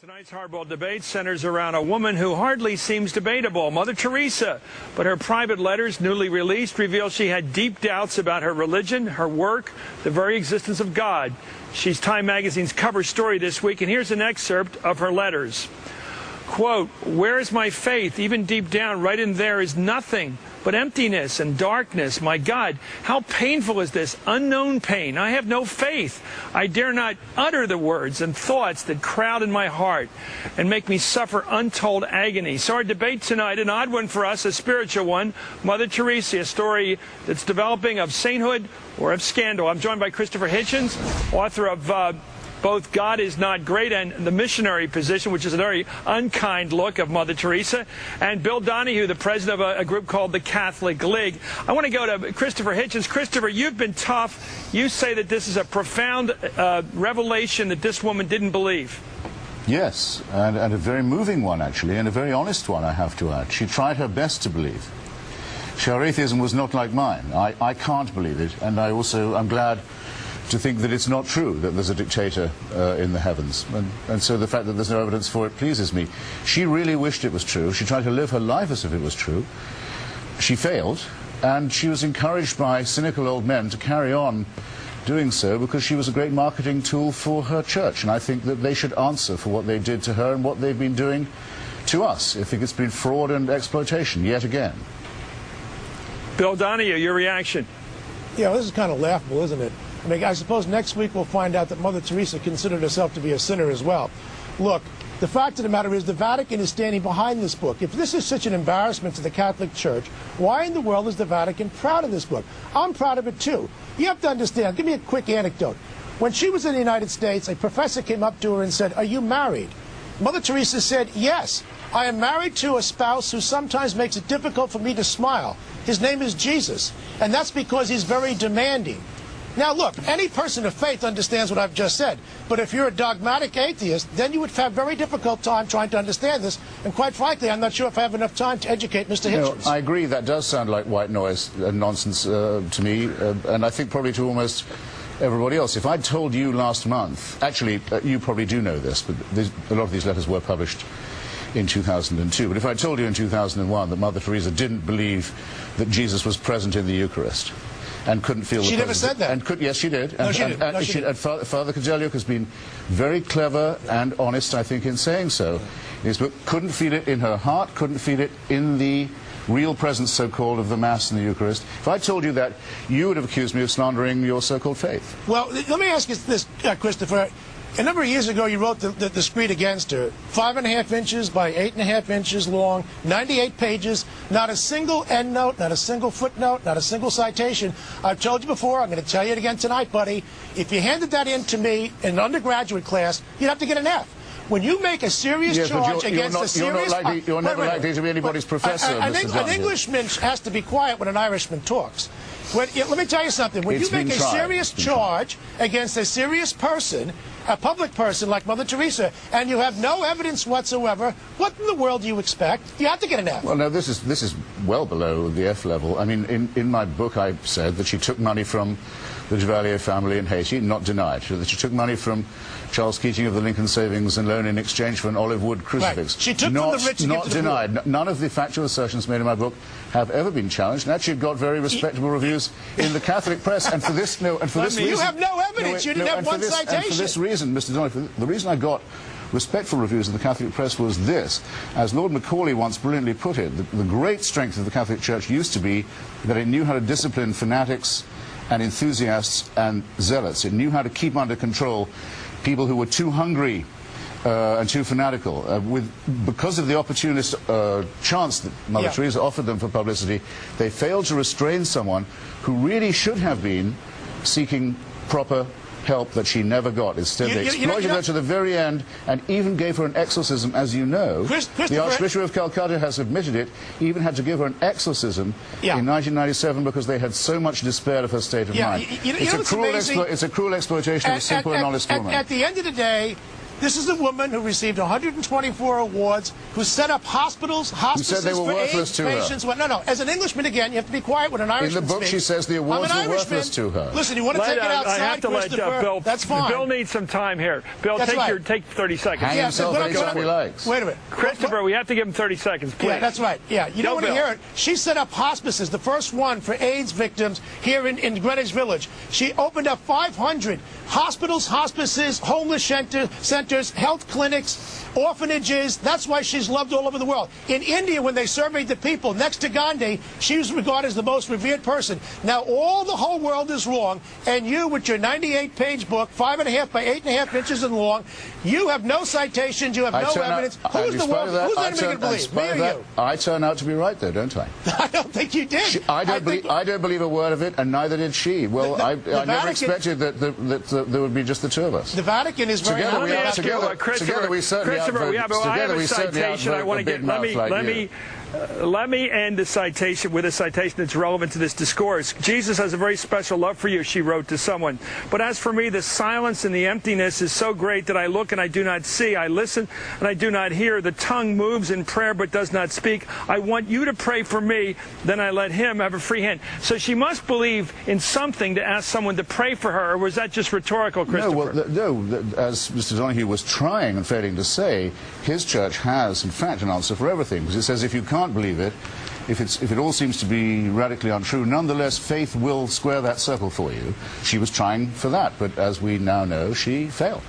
Tonight's hardball debate centers around a woman who hardly seems debatable, Mother Teresa. But her private letters, newly released, reveal she had deep doubts about her religion, her work, the very existence of God. She's Time Magazine's cover story this week, and here's an excerpt of her letters. Quote, "Where is my faith? Even deep down, right in there is nothing but emptiness and darkness. My God, how painful is this unknown pain? I have no faith. I dare not utter the words and thoughts that crowd in my heart and make me suffer untold agony." So our debate tonight, an odd one for us, a spiritual one, Mother Teresa, a story that's developing of sainthood or of scandal. I'm joined by Christopher Hitchens, author of both God is Not Great and The Missionary Position, which is a very unkind look of Mother Teresa, and Bill Donahue, the president of a group called the Catholic League. I want to go to Christopher Hitchens. Christopher, you've been tough. You say that this is a profound revelation that this woman didn't believe. Yes, and a very moving one, actually, and a very honest one, I have to add. She tried her best to believe. Her atheism was not like mine. I can't believe it, and I'm glad to think that it's not true that there's a dictator in the heavens. And so the fact that there's no evidence for it pleases me. She really wished it was true. She tried to live her life as if it was true. She failed, and she was encouraged by cynical old men to carry on doing so because she was a great marketing tool for her church. And I think that they should answer for what they did to her and what they've been doing to us. I think it's been fraud and exploitation yet again. Bill Donahue, your reaction? Yeah, this is kind of laughable, isn't it? I mean, I suppose next week we'll find out that Mother Teresa considered herself to be a sinner as well. Look, the fact of the matter is the Vatican is standing behind this book. If this is such an embarrassment to the Catholic Church, why in the world is the Vatican proud of this book? I'm proud of it too. You have to understand, give me a quick anecdote. When she was in the United States, a professor came up to her and said, "Are you married?" Mother Teresa said, "Yes, I am married to a spouse who sometimes makes it difficult for me to smile. His name is Jesus, and that's because he's very demanding." Now, look, any person of faith understands what I've just said. But if you're a dogmatic atheist, then you would have a very difficult time trying to understand this. And quite frankly, I'm not sure if I have enough time to educate Mr. Hitchens. I agree. That does sound like white noise and nonsense to me, and I think probably to almost everybody else. If I'd told you last month, actually, you probably do know this, but a lot of these letters were published in 2002. But if I told you in 2001 that Mother Teresa didn't believe that Jesus was present in the Eucharist, and couldn't feel she never said that. Yes, she did. No, she didn't. And Father Kozeluch has been very clever and honest, I think, in saying so. His book couldn't feel it in her heart, couldn't feel it in the real presence, so-called, of the Mass and the Eucharist. If I told you that, you would have accused me of slandering your so-called faith. Well, let me ask you this, Christopher. A number of years ago, you wrote the screed against her. 5.5 inches by 8.5 inches long, 98 pages, not a single endnote, not a single footnote, not a single citation. I've told you before, I'm going to tell you it again tonight, buddy. If you handed that in to me in an undergraduate class, you'd have to get an F. When you make a serious charge against a serious... You're never likely to be anybody's professor, Mr. An Englishman has to be quiet when an Irishman talks. Let me tell you something. When you make a serious charge against a serious person, a public person like Mother Teresa, and you have no evidence whatsoever, what in the world do you expect? You have to get an F. Well, no, this is well below the F level. I mean, in my book I said that she took money from the Duvalier family in Haiti, not denied. That she took money from Charles Keating of the Lincoln Savings and Loan in exchange for an olive wood crucifix. Right. She took from the rich. Not denied. None of the factual assertions made in my book have ever been challenged, and actually got very respectable reviews in the Catholic press. And for this, reason, you have no evidence. You didn't have one citation. And for this reason, Mr. Donald, the reason I got respectful reviews in the Catholic press was this. As Lord Macaulay once brilliantly put it, the great strength of the Catholic Church used to be that it knew how to discipline fanatics and enthusiasts and zealots. It knew how to keep under control people who were too hungry and too fanatical. Because of the opportunist chance that Mother Teresa offered them for publicity, they failed to restrain someone who really should have been seeking proper help that she never got. Instead, they exploited her to the very end and even gave her an exorcism, as you know. The Archbishop of Calcutta has admitted it, even had to give her an exorcism in 1997 because they had so much despair of her state of mind. It's a cruel exploitation of a simple and honest woman. At the end of the day, This is a woman who received 124 awards, who set up hospitals, hospices they were for worthless AIDS to her. patients. Well, no. As an Englishman, again, you have to be quiet when an Irishman In the book, speaks. she says the awards I'm an were worthless Irishman. to her. Listen, you want to take it outside, I have to let Christopher? Bill. That's fine. Bill needs some time here. Bill, That's take 30 seconds. Hang himself but anytime he likes. Wait a minute. Christopher, we have to give him 30 seconds, please. Yeah, that's right. Yeah, you don't want to Bill. hear it. She set up hospices, the first one for AIDS victims here in Greenwich Village. She opened up 500 hospitals, hospices, homeless centers, health clinics, orphanages. That's why she's loved all over the world. In India, when they surveyed the people, next to Gandhi, she was regarded as the most revered person. Now, all the whole world is wrong, and you, with your 98-page book, 5.5 by 8.5 inches in long, you have no citations, you have no evidence. Who's the world? Who's the enemy going to believe? Me or you? I turn out to be right, though, don't I? I don't think you did. I don't believe a word of it, and neither did she. Well, I never expected that there would be just the two of us. The Vatican is very Together, Christopher, we certainly I have a citation I want to get. Let me end the citation with a citation that's relevant to this discourse. Jesus has a very special love for you, she wrote to someone. But as for me, the silence and the emptiness is so great that I look and I do not see. I listen and I do not hear. The tongue moves in prayer but does not speak. I want you to pray for me, then I let him have a free hand. So she must believe in something to ask someone to pray for her, or was that just rhetorical, Christopher? As Mr. Donahue was trying and failing to say, his church has, in fact, an answer for everything. Because it says if you can't believe it, if it all seems to be radically untrue, nonetheless, faith will square that circle for you. She was trying for that, but as we now know, she failed.